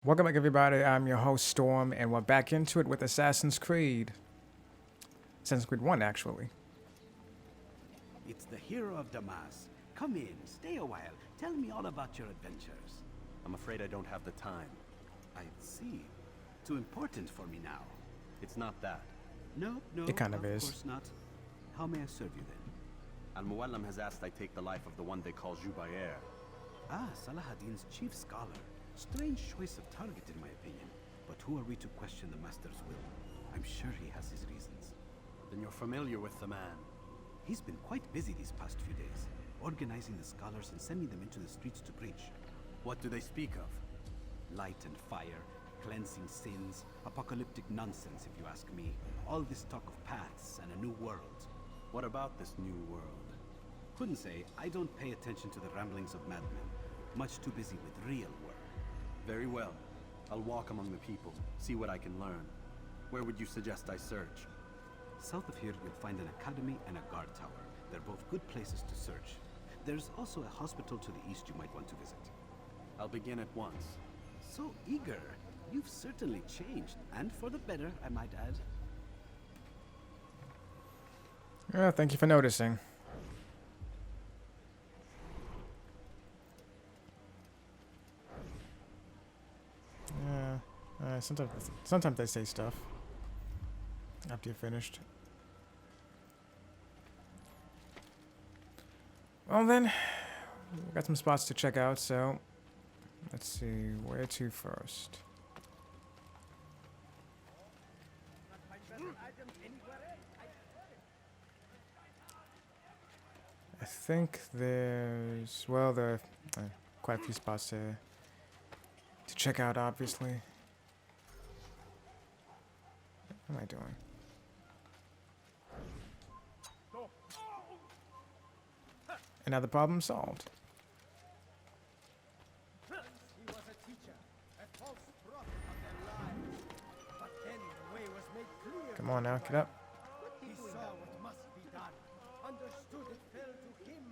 Welcome back, everybody. I'm your host, Storm, and we're back into it with Assassin's Creed. Assassin's Creed 1, actually. It's the hero of Damas. Come in, stay a while. Tell me all about your adventures. I'm afraid I don't have the time. I see. Too important for me now. It's not that. No, It kind of is. course not. How may I serve you then? Al-Muallam has asked I take the life of the one they call Jubair. Ah, Salahuddin's chief scholar. Strange choice of target, in my opinion. But who are we to question the master's will? I'm sure he has his reasons. Then you're familiar with the man. He's been quite busy these past few days, organizing the scholars and sending them into the streets to preach. What do they speak of? Light and fire, cleansing sins, apocalyptic nonsense if you ask me. All this talk of paths and a new world. What about this new world? Couldn't say. I don't pay attention to the ramblings of madmen. Much too busy with real work. Very well. I'll walk among the people, see what I can learn. Where would you suggest I search? South of here, you'll find an academy and a guard tower. They're both good places to search. There's also a hospital to the east you might want to visit. I'll begin at once. So eager. You've certainly changed, and for the better, I might add. Thank you for noticing. Sometimes they say stuff after you're finished. Well then, we got some spots to check out, so let's see where to first. I think there's, well, there are quite a few spots to check out, obviously. What am I doing? Another problem solved. He was a teacher, a false prophet of their lives. But then the way was made clear. Come on now, get up. He saw what must be done. Understood it fell to him.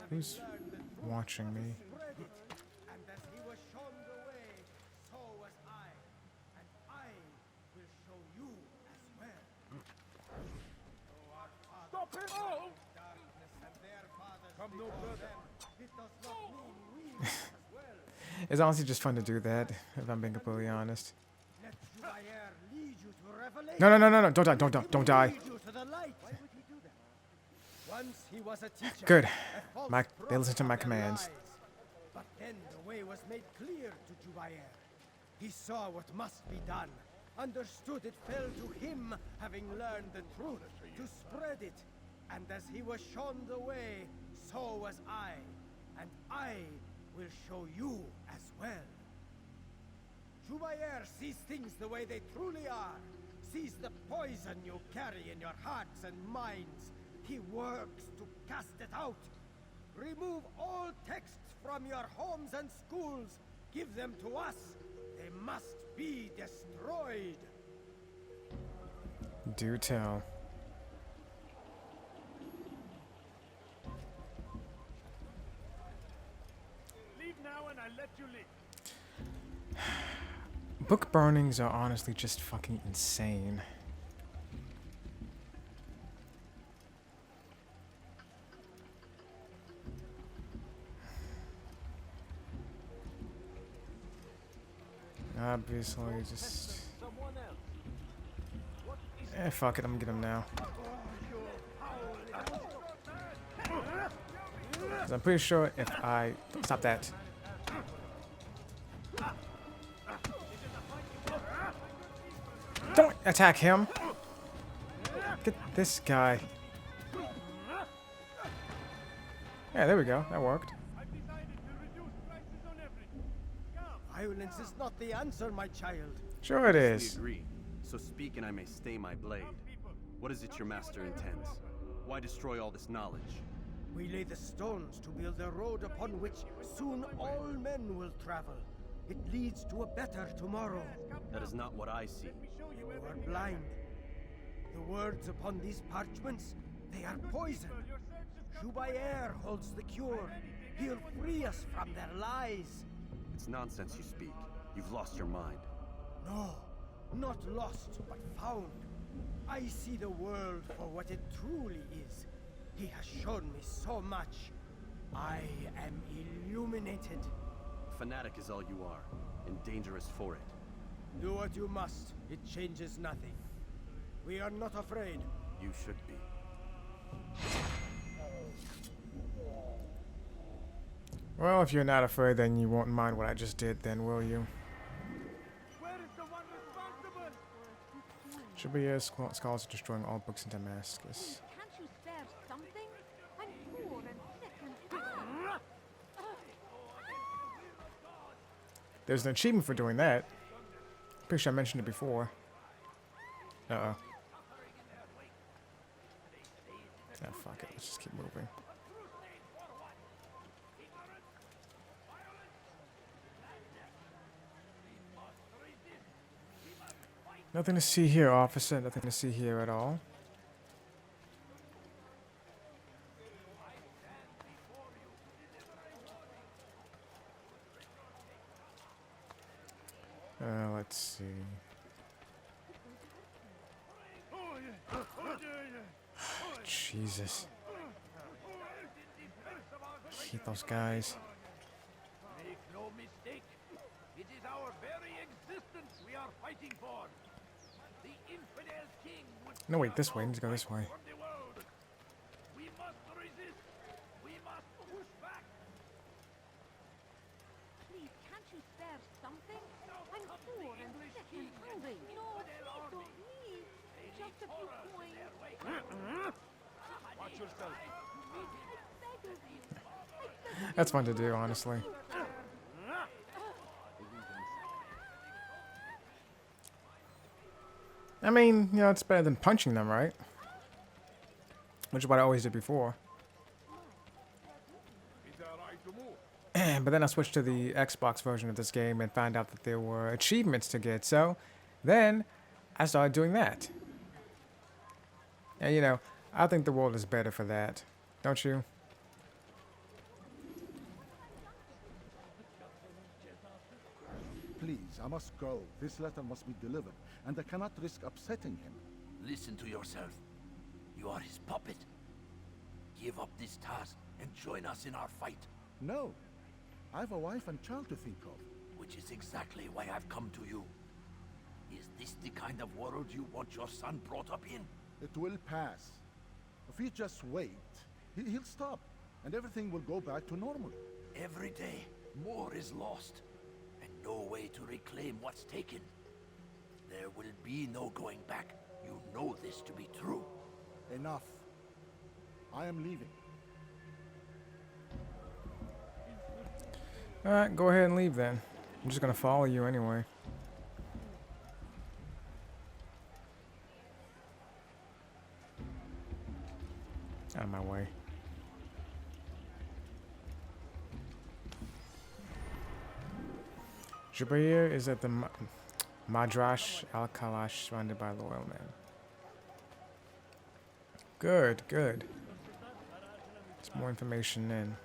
Who's watching me? Spread it. And as he was shown the way, so was I. And I will show you as well. Stop him! Darkness and their fathers come no further. It does not mean we as well. It's honestly just fun to do that, if I'm being completely honest. Let Jubair lead you to revelation. No, don't die, don't die. Lead you to the light. Why would he do that? Once he was a teacher. Good. a false They listen to my prophet of their commands. lies. But then the way was made clear to Jubair. He saw what must be done. Understood it fell to him, having learned the truth, to spread it. And as he was shown the way, so was I. And I will show you as well. Jubair sees things the way they truly are. Sees the poison you carry in your hearts and minds. He works to cast it out. Remove all texts from your homes and schools. Give them to us. They must be destroyed. Do tell. Leave now and I'll let you leave. Book burnings are honestly just fucking insane. Obviously, just... Someone else. fuck it, I'm gonna get him now. 'Cause I'm pretty sure if I... Stop that. Don't attack him! Get this guy. Yeah, there we go. That worked. I've decided to reduce prices on everything. Come. Violence is not the answer, my child. Sure it We is. agree. So speak and I may stay my blade. What is it your master intends? Why destroy all this knowledge? We lay the stones to build a road upon which soon all men will travel. It leads to a better tomorrow. That is not what I see. You are blind. The words upon these parchments, they are poison. Jubair holds the cure. He'll free us from their lies. It's nonsense you speak. You've lost your mind. No, not lost, but found. I see the world for what it truly is. He has shown me so much. I am illuminated. Fanatic is all you are, and dangerous for it. Do what you must. It changes nothing. We are not afraid. You should be. Well, if you're not afraid, then you won't mind what I just did, then, will you? Where is the one responsible? Shabriya's scholars are destroying all books in Damascus. Can't you spare something? I'm poor and sick and... There's an achievement for doing that. Pretty sure I mentioned it before. Uh-oh. Ah, fuck it. Let's just keep moving. Nothing to see here, officer. Nothing to see here at all. Let's see. Jesus. Hate those guys. Make no mistake. It is our very existence we are fighting for. The infidel king would No, wait, this way. I need to go this way. from the world. We must resist. We must push back. Please, can't you spare something? I'm poor and sick and hungry. No, don't leave. Just a few coins. Watch yourself. That's fun to do, honestly. I mean, you know, it's better than punching them, right? Which is what I always did before. But then I switched to the Xbox version of this game and found out that there were achievements to get. So then I started doing that. And, you know, I think the world is better for that. Don't you? Please, I must go. This letter must be delivered, and I cannot risk upsetting him. Listen to yourself. You are his puppet. Give up this task and join us in our fight, No. I have a wife and child to think of. which is exactly why I've come to you. Is this the kind of world you want your son brought up in? It will pass. If we just wait, he'll stop, and everything will go back to normal. Every day, more is lost, and no way to reclaim what's taken. There will be no going back. You know this to be true. Enough. I am leaving. Alright, go ahead and leave then. I'm just gonna follow you anyway. Out of my way. Jubair is at the Madrash Al-Kalash, surrounded by loyal men. Good, good. There's more information in.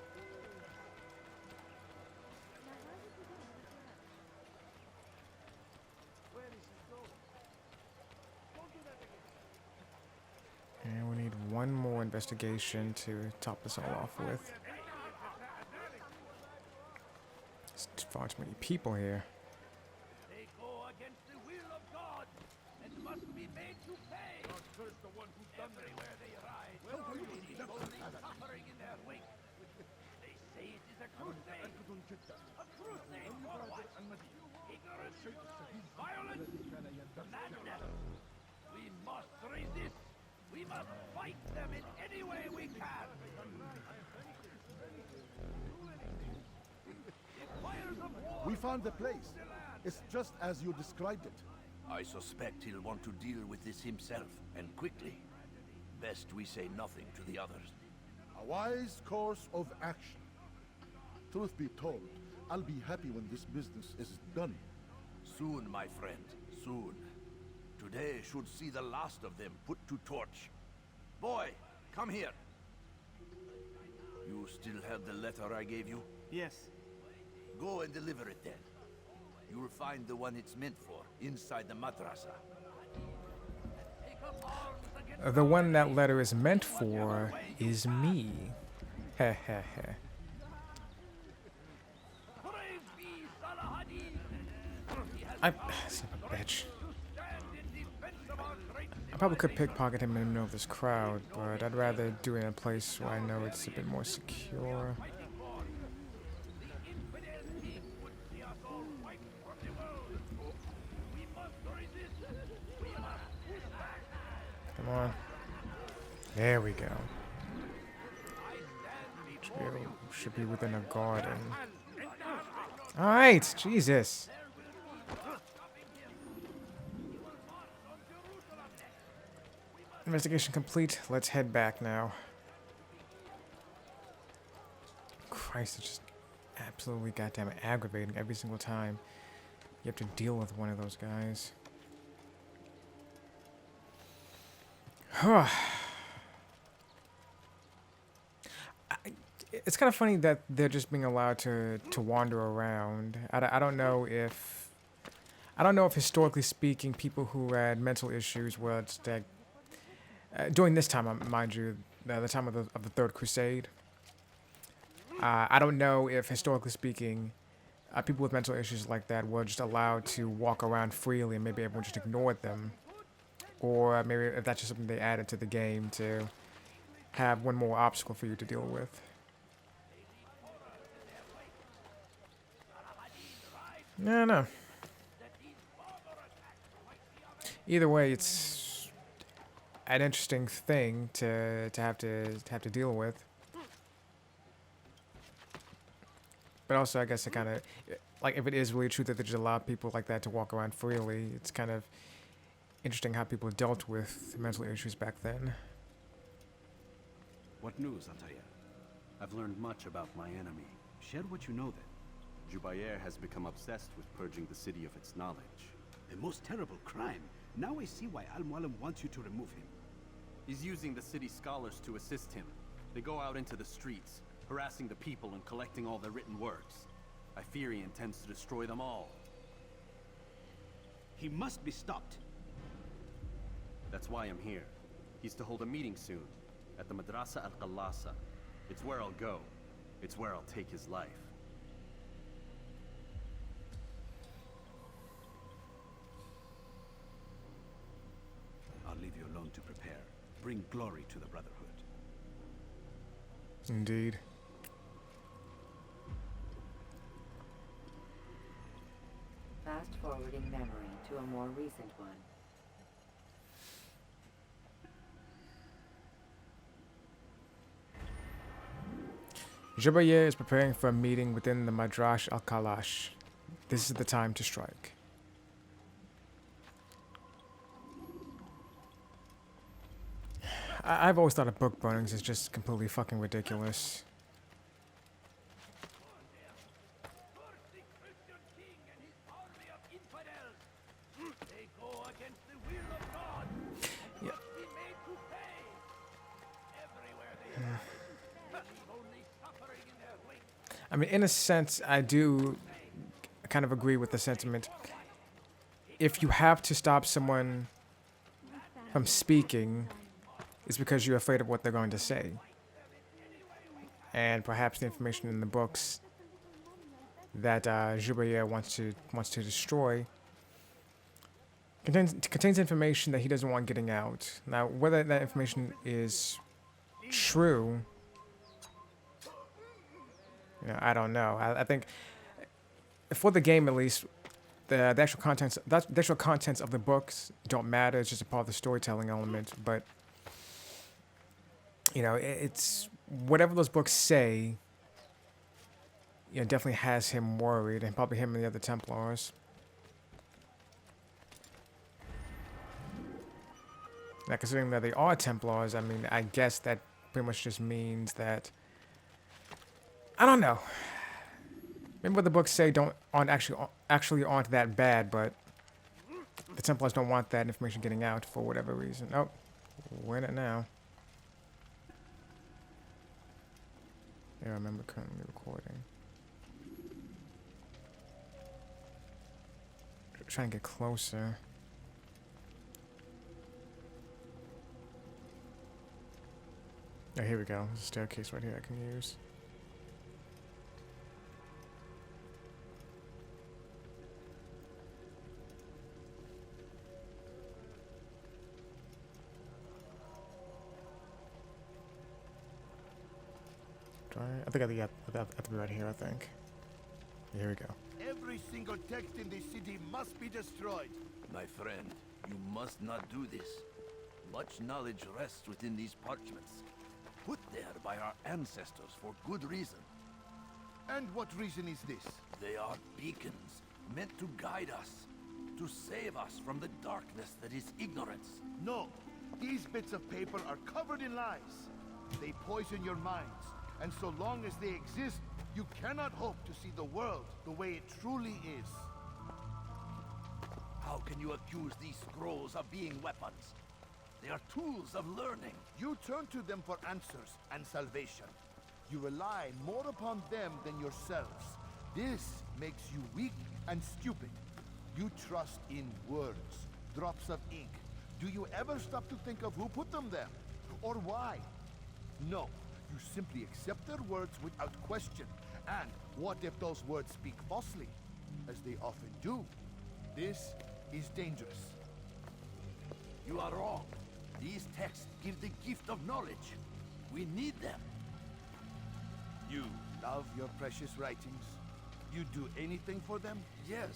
And we need one more investigation to top this all off with. There's far too many people here. They go against the will of God and must be made to pay. God curse the one who's done everywhere they ride. Suffering in their wake. They say it is a crusade. A crusade for what? Ignorance, violence, madness. We must resist. We must fight them in any way we can. We found the place. It's just as you described it. I suspect he'll want to deal with this himself, and quickly. Best we say nothing to the others. A wise course of action. Truth be told, I'll be happy when this business is done. Soon, my friend, soon. Today should see the last of them put to torch. Boy, come here. You still have the letter I gave you? Yes. Go and deliver it then. you'll find the one it's meant for inside the madrasa. The one that letter is meant for is me. Heh heh heh. Brave be Saladin! I son of a bitch. I probably could pickpocket him in the middle of this crowd, but I'd rather do it in a place where I know it's a bit more secure. Come on. There we go. Should be within a garden. Alright, Jesus. Investigation complete. Let's head back now. Christ, it's just absolutely goddamn aggravating every single time you have to deal with one of those guys. It's kind of funny that they're just being allowed to wander around. I don't know if historically speaking, people who had mental issues were like, during this time, mind you, the time of the Third Crusade. I don't know if historically speaking, people with mental issues like that were just allowed to walk around freely and maybe everyone just ignored them. Or maybe if that's just something they added to the game to have one more obstacle for you to deal with. No. Either way, it's an interesting thing to have to deal with. But also, I guess it kind of, like, if it is really true that they just allow people like that to walk around freely, it's kind of interesting how people dealt with mental issues back then. What news, Ataya? I've learned much about my enemy. Share what you know then. Jubayer has become obsessed with purging the city of its knowledge. The most terrible crime. Now I see why Al-Mualim wants you to remove him. He's using the city scholars to assist him. They go out into the streets, harassing the people and collecting all their written works. I fear he intends to destroy them all. He must be stopped. That's why I'm here. He's to hold a meeting soon, at the Madrasa Al-Qallasa. It's where I'll go. It's where I'll take his life. I'll leave you alone to prepare. Bring glory to the Brotherhood. Indeed. Fast forwarding memory to a more recent one. Jubayer is preparing for a meeting within the Madrash Al-Kalash. This is the time to strike. I've always thought of book burnings as just completely fucking ridiculous. Yeah. I mean, in a sense, I do kind of agree with the sentiment. If you have to stop someone from speaking, it's because you're afraid of what they're going to say. And perhaps the information in the books that Jubayer wants to destroy contains information that he doesn't want getting out. Now, whether that information is true, you know, I don't know. I think for the game, at least, the actual contents of the books don't matter. It's just a part of the storytelling element. But you know, it's whatever those books say. You know, definitely has him worried, and probably him and the other Templars. Now, considering that they are Templars, I mean, I guess that pretty much just means that, I don't know. Maybe what the books say aren't that bad, but the Templars don't want that information getting out for whatever reason. Oh, we're in it now. Yeah, I remember currently recording. trying to get closer. Oh, here we go. There's a staircase right here I can use. I think I have to be right here, I think. Yeah, here we go. Every single text in this city must be destroyed. My friend, you must not do this. Much knowledge rests within these parchments, put there by our ancestors for good reason. And what reason is this? They are beacons, meant to guide us, to save us from the darkness that is ignorance. No, these bits of paper are covered in lies. They poison your minds, and so long as they exist, you cannot hope to see the world the way it truly is. How can you accuse these scrolls of being weapons? They are tools of learning. You turn to them for answers and salvation. You rely more upon them than yourselves. This makes you weak and stupid. You trust in words, drops of ink. Do you ever stop to think of who put them there? Or why? No, you simply accept their words without question. And what if those words speak falsely? As they often do. This is dangerous. You are wrong. These texts give the gift of knowledge. We need them. You love your precious writings? You do anything for them? Yes.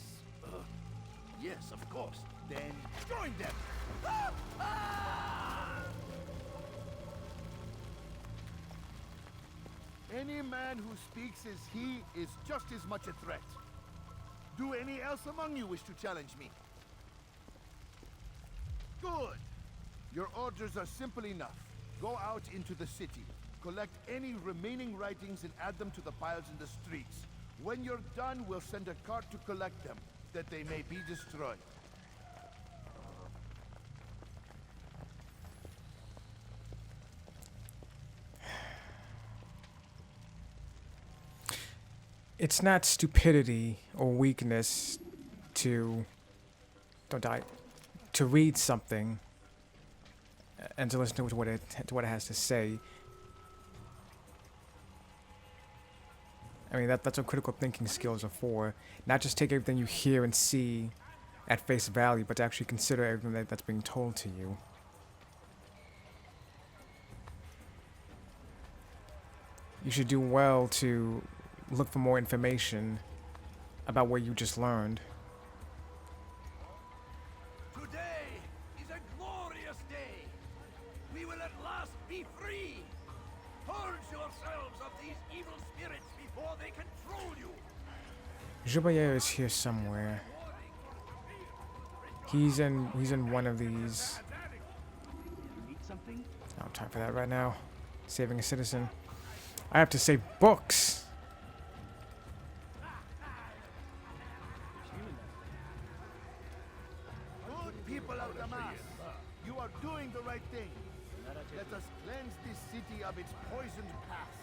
Yes, of course. Then join them! Any man who speaks as he is just as much a threat. Do any else among you wish to challenge me? Good! Your orders are simple enough. Go out into the city, collect any remaining writings and add them to the piles in the streets. When you're done, we'll send a cart to collect them, that they may be destroyed. It's not stupidity or weakness to to read something and to listen to what it has to say. I mean, that's what critical thinking skills are for. Not just take everything you hear and see at face value, but to actually consider everything that's being told to you. You should do well to look for more information about what you just learned. Today is a glorious day. We will at last be free. Purge yourselves of these evil spirits before they control you. Jubayer is here somewhere. He's in one of these. I don't have time for that right now. Saving a citizen. I have to save books. Good people of Damas, you are doing the right thing. Let us cleanse this city of its poisoned past.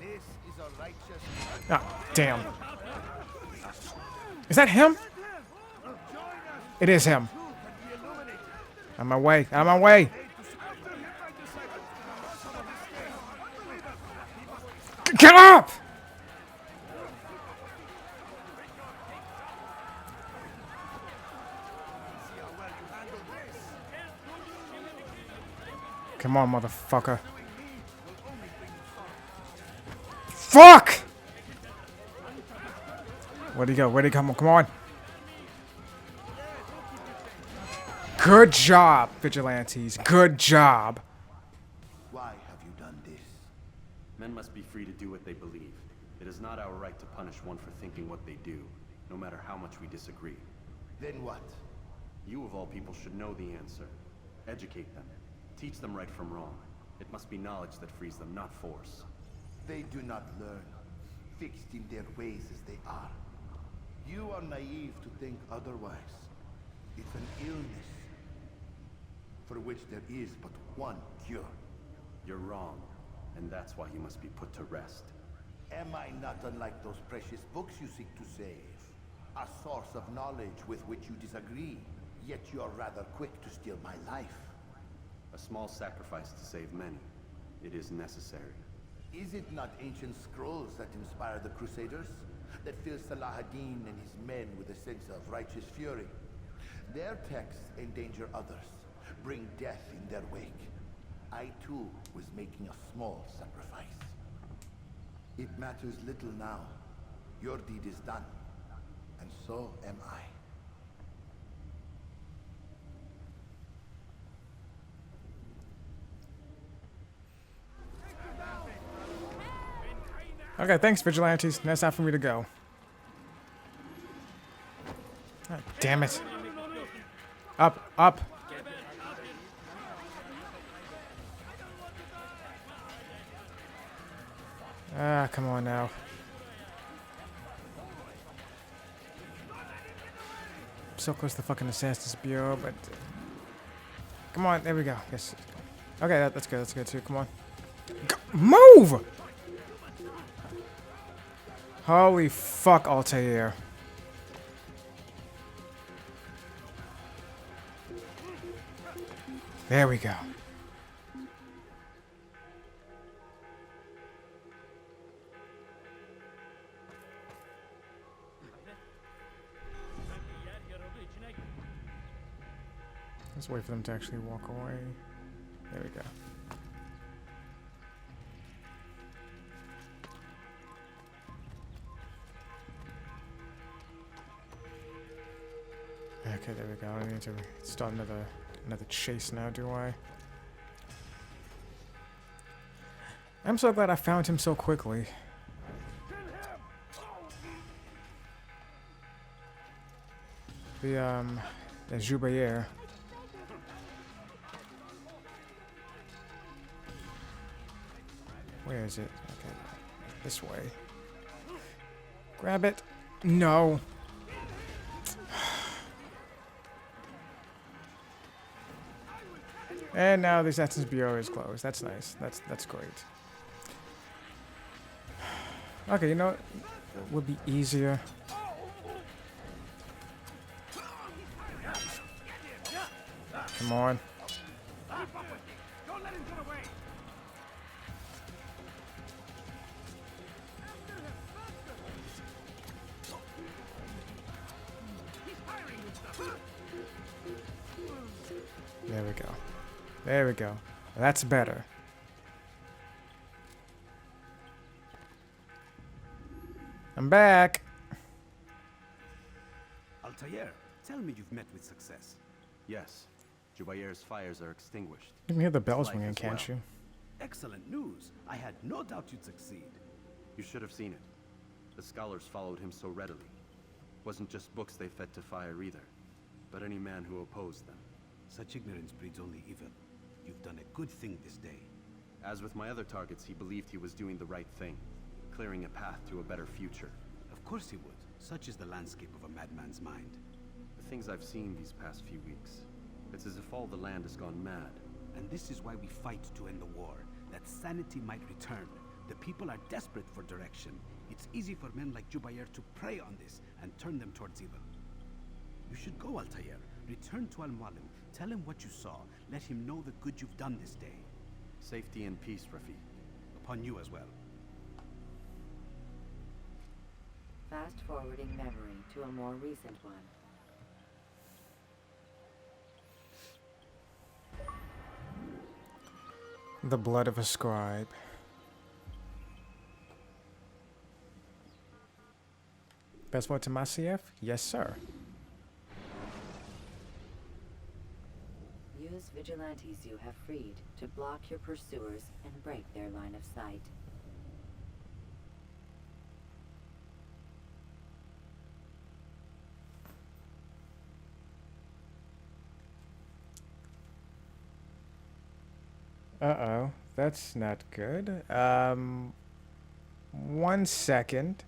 This is a righteous... Ah, damn. Is that him? It is him. Out of my way. Out of my way. Get up! Come on, motherfucker. Fuck! Where'd he go? Where'd he come on? Come on. Good job, vigilantes. Good job. Why have you done this? Men must be free to do what they believe. It is not our right to punish one for thinking what they do, no matter how much we disagree. Then what? You of all people should know the answer. Educate them. Teach them right from wrong. It must be knowledge that frees them, not force. They do not learn, fixed in their ways as they are. You are naive to think otherwise. It's an illness for which there is but one cure. You're wrong, and that's why you must be put to rest. Am I not unlike those precious books you seek to save? A source of knowledge with which you disagree, yet you're rather quick to steal my life. A small sacrifice to save many. It is necessary. Is it not ancient scrolls that inspire the Crusaders? That fill Salah ad-Din and his men with a sense of righteous fury? Their texts endanger others, bring death in their wake. I too was making a small sacrifice. It matters little now. Your deed is done, and so am I. Okay, thanks, vigilantes. Now it's time for me to go. God damn it. Up, up. Ah, come on now. So close to the fucking Assassin's Bureau, but... come on, there we go. Yes. Okay, that's good. That's good too. Come on. Go, move! Holy fuck, Altair. There we go. Let's wait for them to actually walk away. There we go. Okay, there we go. I need to start another chase now, do I? I'm so glad I found him so quickly. The Jubayer. Where is it? Okay, this way. Grab it. No. And now the Assassin's Bureau is closed. That's nice. That's great. Okay, you know what would be easier? Come on. There we go. There we go. That's better. I'm back. Altair, tell me you've met with success. Yes. Jubayer's fires are extinguished. You can hear the bells Life ringing, as can't well. you? Excellent news. I had no doubt you'd succeed. You should have seen it. The scholars followed him so readily. Wasn't just books they fed to fire either, but any man who opposed them. Such ignorance breeds only evil. You've done a good thing this day. As with my other targets, he believed he was doing the right thing, clearing a path to a better future. Of course he would. Such is the landscape of a madman's mind. The things I've seen these past few weeks, it's as if all the land has gone mad. And this is why we fight to end the war, that sanity might return. The people are desperate for direction. It's easy for men like Jubayer to prey on this and turn them towards evil. You should go, Altair. Return to Al-Mualim. Tell him what you saw. Let him know the good you've done this day. Safety and peace, Rafiq. Upon you as well. Fast forwarding memory to a more recent one. The blood of a scribe. Passport to Masyaf? Yes, sir. Use vigilantes you have freed to block your pursuers and break their line of sight. Uh-oh. That's not good. 1 second.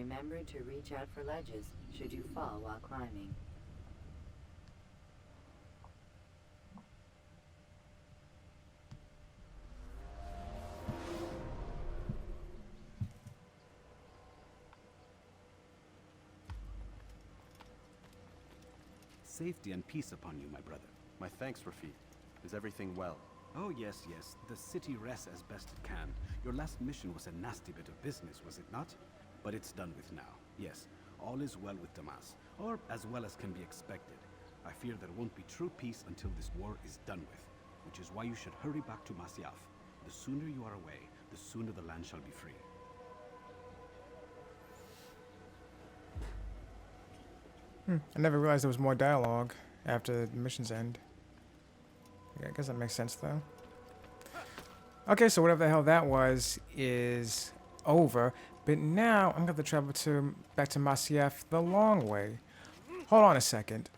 Remember to reach out for ledges should you fall while climbing. Safety and peace upon you, my brother. My thanks, Rafid. Is everything well? Oh, yes, yes. The city rests as best it can. Your last mission was a nasty bit of business, was it not? But it's done with now. Yes, all is well with Damas, or as well as can be expected. I fear there won't be true peace until this war is done with, which is why you should hurry back to Masyaf. The sooner you are away, the sooner the land shall be free. I never realized there was more dialogue after the mission's end. Yeah, I guess that makes sense, though. Okay, so whatever the hell that was is over. But now I'm going to have to travel back to Masyaf the long way. Hold on a second.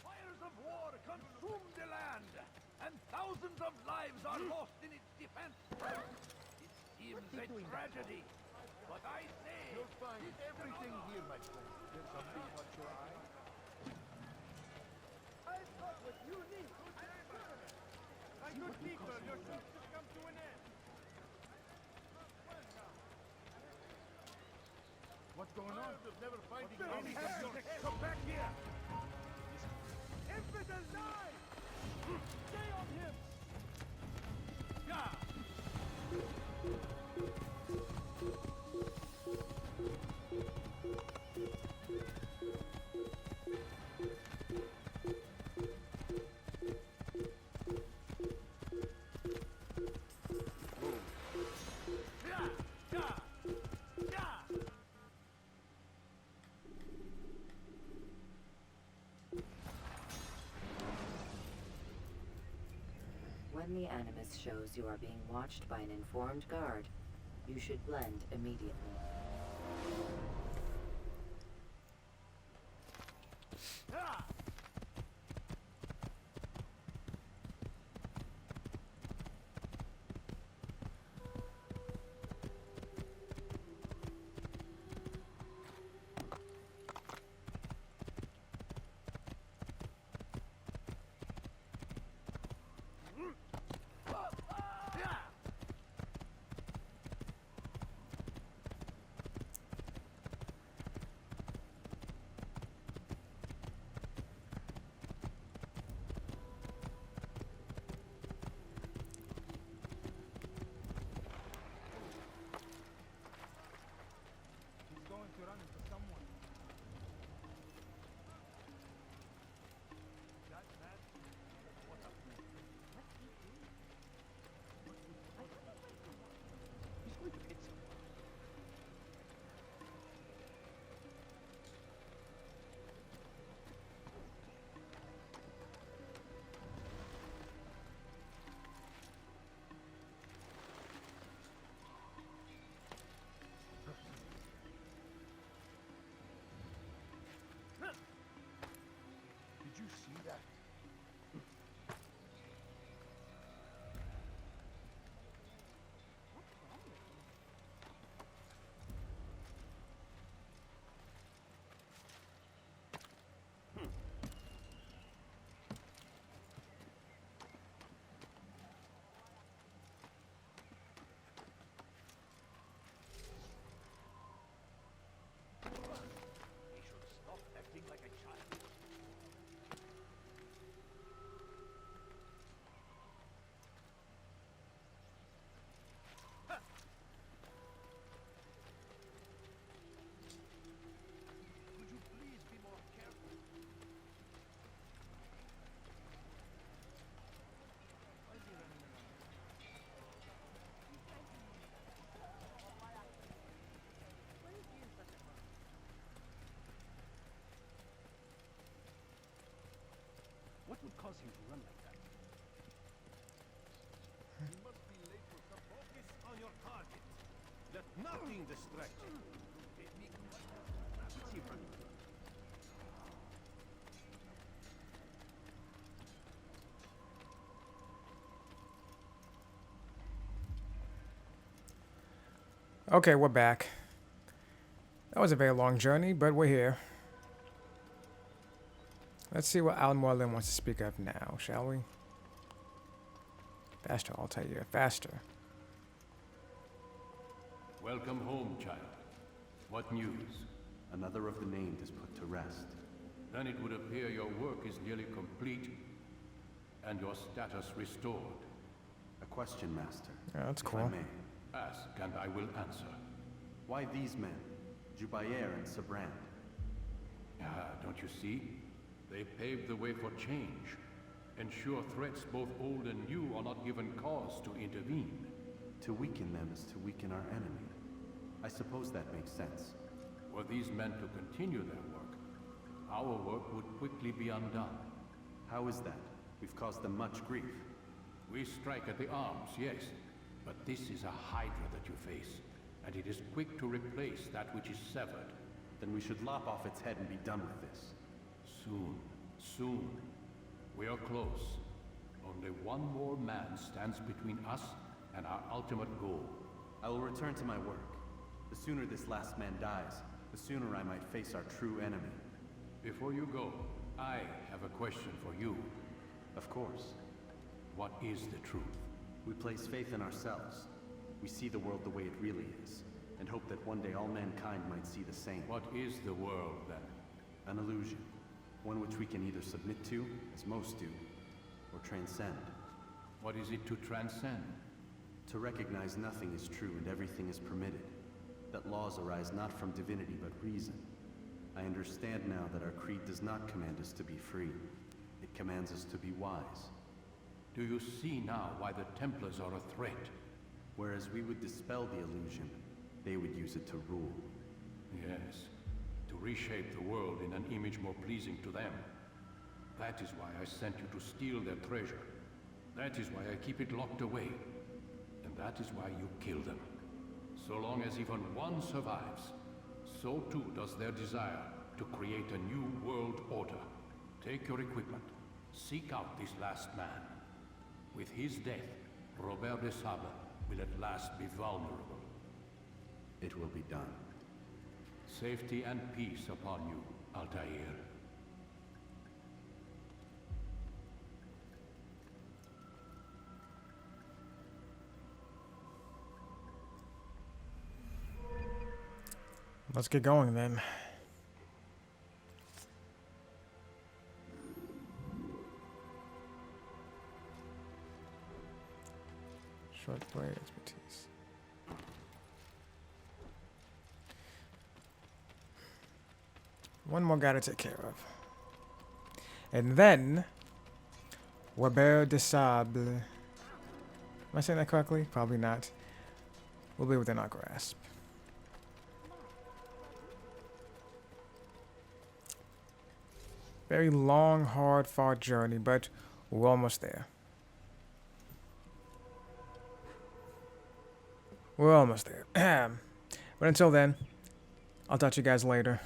Fires of war consume the land, and thousands of lives are lost in its defense. It seems a tragedy, but I say... You'll find everything here, my friend. There's something caught your eye. I've got what you need. My good people, your shift has come to an end. What's going on? Never finding any Come back here! Infidel die! Stay on him! Yeah! When the Animus shows you are being watched by an informed guard, you should blend immediately. What would cause him to run like that? You must be late for some focus on your target. Let nothing distract you. What's he running? Okay, we're back. That was a very long journey, but we're here. Let's see what Al Mualim wants to speak of now, shall we? Faster, Altair, faster. Welcome home, child. What news? Another of the named is put to rest. Then it would appear your work is nearly complete, and your status restored. A question, Master. Yeah, that's if cool. I may. Ask, and I will answer. Why these men? Jubayer and Sabrand. Ah, don't you see? They paved the way for change. Ensure threats both old and new are not given cause to intervene. To weaken them is to weaken our enemy. I suppose that makes sense. Were these men to continue their work, our work would quickly be undone. How is that? We've caused them much grief. We strike at the arms, yes, but this is a hydra that you face, and it is quick to replace that which is severed. Then we should lop off its head and be done with this. Soon, soon. We are close. Only one more man stands between us and our ultimate goal. I will return to my work. The sooner this last man dies, the sooner I might face our true enemy. Before you go, I have a question for you. Of course. What is the truth? We place faith in ourselves. We see the world the way it really is, and hope that one day all mankind might see the same. What is the world, then? An illusion. One which we can either submit to, as most do, or transcend. What is it to transcend? To recognize nothing is true and everything is permitted. That laws arise not from divinity but reason. I understand now that our creed does not command us to be free. It commands us to be wise. Do you see now why the Templars are a threat? Whereas we would dispel the illusion, they would use it to rule. Yes, to reshape the world in an image more pleasing to them. That is why I sent you to steal their treasure. That is why I keep it locked away. And that is why you kill them. So long as even one survives, so too does their desire to create a new world order. Take your equipment. Seek out this last man. With his death, Robert de Sable will at last be vulnerable. It will be done. Safety and peace upon you, Altair. Let's get going then. Short blade expertise. One more guy to take care of. And then Robert de Sable. Am I saying that correctly? Probably not. We'll be within our grasp. Very long, hard, far journey, but we're almost there. We're almost there. But until then, I'll talk to you guys later.